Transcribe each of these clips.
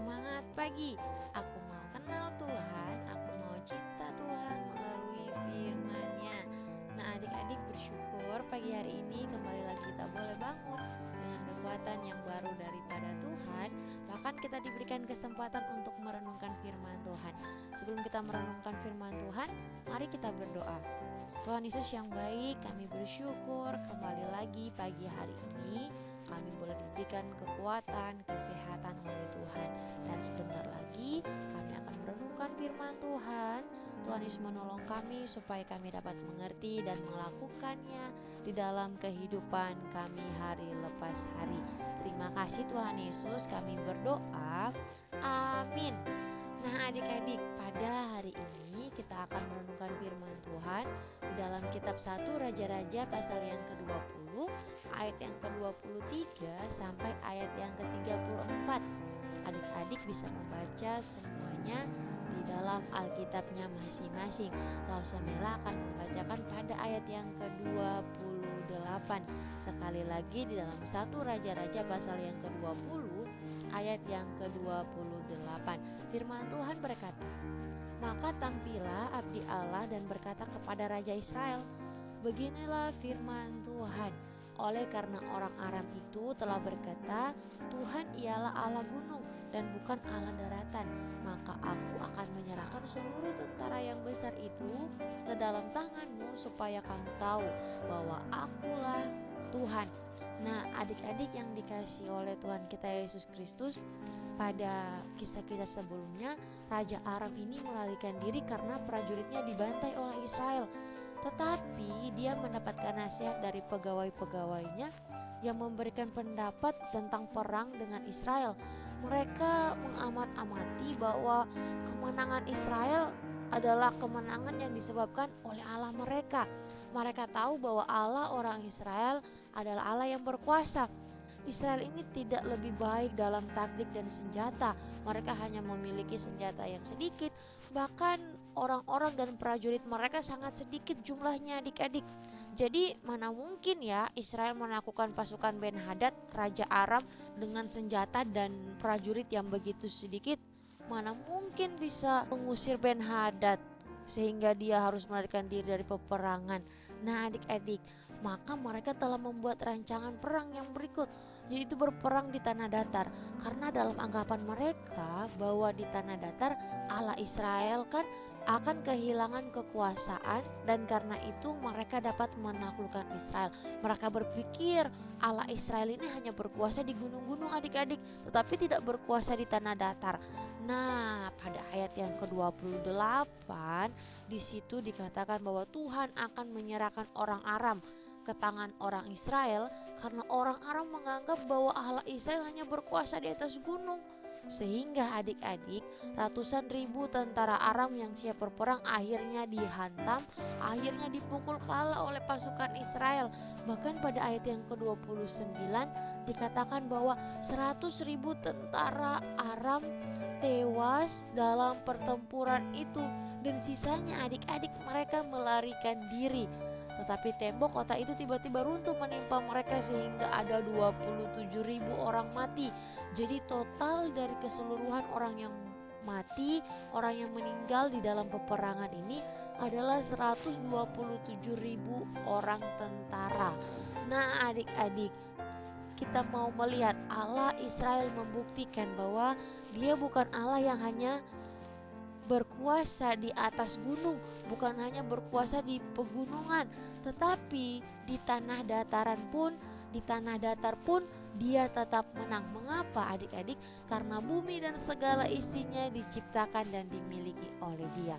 Semangat pagi, aku mau kenal Tuhan, aku mau cinta Tuhan melalui firman-Nya. Nah adik-adik bersyukur pagi hari ini kembali lagi kita boleh bangun dengan kekuatan yang baru daripada Tuhan. Bahkan kita diberikan kesempatan untuk merenungkan firman Tuhan. Sebelum kita merenungkan firman Tuhan, mari kita berdoa. Tuhan Yesus yang baik, kami bersyukur kembali lagi pagi hari ini kami boleh diberikan kekuatan, kesehatan oleh Tuhan. Dan sebentar lagi kami akan merenungkan firman Tuhan. Tuhan Yesus menolong kami supaya kami dapat mengerti dan melakukannya di dalam kehidupan kami hari lepas hari. Terima kasih Tuhan Yesus, kami berdoa. Amin. Nah adik-adik, pada hari ini kita akan merenungkan firman Tuhan di dalam kitab 1 Raja-Raja pasal yang ke-20 ayat yang ke-23 sampai ayat yang ke-34. Adik-adik bisa membaca semuanya di dalam Alkitabnya masing-masing. Lausomela akan membacakan pada ayat yang ke-28. Sekali lagi di dalam 1 Raja-Raja pasal yang ke-20 ayat yang ke-28. Firman Tuhan berkata, "Maka tampillah abdi Allah dan berkata kepada Raja Israel, beginilah firman Tuhan. Oleh karena orang Aram itu telah berkata, Tuhan ialah Allah gunung dan bukan Allah daratan, maka aku akan menyerahkan seluruh tentara yang besar itu ke dalam tanganmu supaya kamu tahu bahwa akulah Tuhan." Nah adik-adik yang dikasihi oleh Tuhan kita Yesus Kristus, pada kisah-kisah sebelumnya Raja Aram ini melarikan diri karena prajuritnya dibantai oleh Israel. Tetapi dia mendapatkan nasihat dari pegawai-pegawainya yang memberikan pendapat tentang perang dengan Israel. Mereka mengamat-amati bahwa kemenangan Israel adalah kemenangan yang disebabkan oleh Allah mereka. Mereka tahu bahwa Allah orang Israel adalah Allah yang berkuasa. Israel ini tidak lebih baik dalam taktik dan senjata. Mereka hanya memiliki senjata yang sedikit. Bahkan orang-orang dan prajurit mereka sangat sedikit jumlahnya adik-adik. Jadi mana mungkin ya Israel menaklukkan pasukan Ben-Hadad, Raja Aram dengan senjata dan prajurit yang begitu sedikit. Mana mungkin bisa mengusir Ben-Hadad sehingga dia harus melarikan diri dari peperangan. Nah adik-adik, maka mereka telah membuat rancangan perang yang berikut, yaitu berperang di tanah datar. Karena dalam anggapan mereka bahwa di tanah datar Allah Israel kan akan kehilangan kekuasaan, dan karena itu mereka dapat menaklukkan Israel. Mereka berpikir Allah Israel ini hanya berkuasa di gunung-gunung adik-adik, tetapi tidak berkuasa di tanah datar. Nah pada ayat yang ke-28 di situ dikatakan bahwa Tuhan akan menyerahkan orang Aram ke tangan orang Israel karena orang Aram menganggap bahwa Allah Israel hanya berkuasa di atas gunung. Sehingga adik-adik, ratusan ribu tentara Aram yang siap berperang akhirnya dihantam, akhirnya dipukul kalah oleh pasukan Israel. Bahkan pada ayat yang ke-29 dikatakan bahwa 100.000 tentara Aram tewas dalam pertempuran itu, dan sisanya adik-adik mereka melarikan diri. Tetapi tembok kota itu tiba-tiba runtuh menimpa mereka sehingga ada 27.000 orang mati. Jadi total dari keseluruhan orang yang mati, orang yang meninggal di dalam peperangan ini adalah 127.000 orang tentara. Nah adik-adik, kita mau melihat Allah Israel membuktikan bahwa dia bukan Allah yang hanya berkuasa di atas gunung, bukan hanya berkuasa di pegunungan, tetapi di tanah dataran pun, di tanah datar pun dia tetap menang. Mengapa adik-adik? Karena bumi dan segala isinya diciptakan dan dimiliki oleh dia.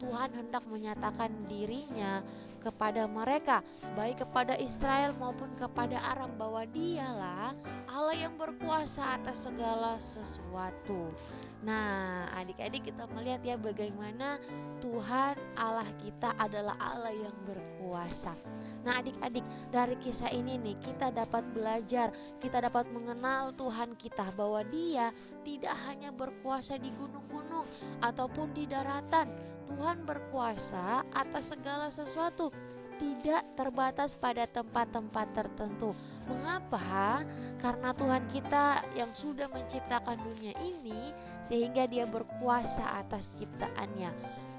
Tuhan hendak menyatakan dirinya kepada mereka, baik kepada Israel maupun kepada Aram, bahwa dialah Allah yang berkuasa atas segala sesuatu. Nah adik-adik, kita melihat ya bagaimana Tuhan Allah kita adalah Allah yang berkuasa. Nah adik-adik, dari kisah ini nih kita dapat belajar, kita dapat mengenal Tuhan kita, bahwa dia tidak hanya berkuasa di gunung-gunung ataupun di daratan. Tuhan berkuasa atas segala sesuatu, tidak terbatas pada tempat-tempat tertentu. Mengapa? Karena Tuhan kita yang sudah menciptakan dunia ini, sehingga Dia berkuasa atas ciptaannya.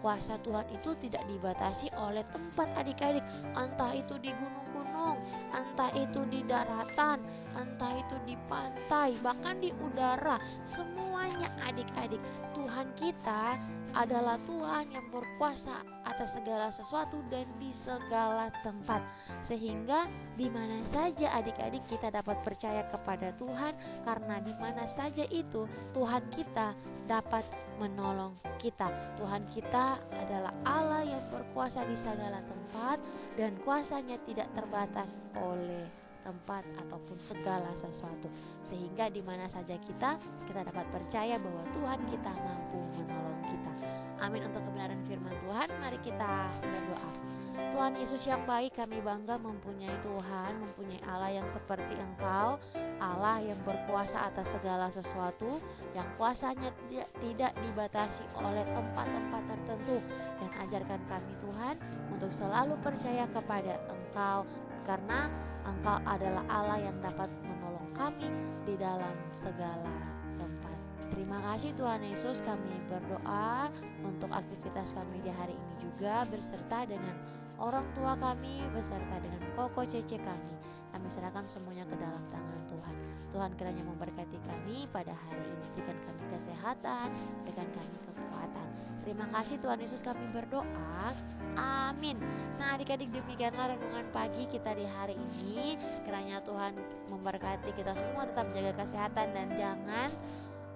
Kuasa Tuhan itu tidak dibatasi oleh tempat adik-adik, entah itu di gunung-gunung, entah itu di daratan, entah itu di pantai, bahkan di udara. Semuanya adik-adik, Tuhan kita adalah Tuhan yang berkuasa atas segala sesuatu dan di segala tempat. Sehingga di mana saja adik-adik kita dapat percaya kepada Tuhan, karena di mana saja itu Tuhan kita dapat menolong kita. Tuhan kita adalah Allah yang berkuasa di segala tempat dan kuasanya tidak terbatas oleh tempat ataupun segala sesuatu. Sehingga di mana saja kita dapat percaya bahwa Tuhan kita mampu menolong kita. Amin. Untuk kebenaran firman Tuhan, mari kita berdoa. Tuhan Yesus yang baik, kami bangga mempunyai Tuhan, mempunyai Allah yang seperti Engkau, Allah yang berkuasa atas segala sesuatu, yang kuasanya tidak dibatasi oleh tempat-tempat tertentu. Dan ajarkan kami Tuhan untuk selalu percaya kepada Engkau, karena Engkau adalah Allah yang dapat menolong kami di dalam segala tempat. Terima kasih Tuhan Yesus, kami berdoa untuk aktivitas kami di hari ini juga, beserta dengan orang tua kami, beserta dengan Koko Cece kami. Kami serahkan semuanya ke dalam tangan Tuhan. Tuhan kiranya memberkati kami pada hari ini, berikan kami kesehatan, berikan kami kekuatan. Terima kasih Tuhan Yesus, kami berdoa. Amin. Nah adik-adik, demikianlah renungan pagi kita di hari ini. Kiranya Tuhan memberkati kita semua, tetap jaga kesehatan dan jangan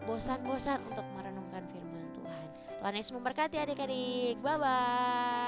bosan-bosan untuk merenungkan firman Tuhan. Tuhan Yesus memberkati adik-adik. Bye-bye.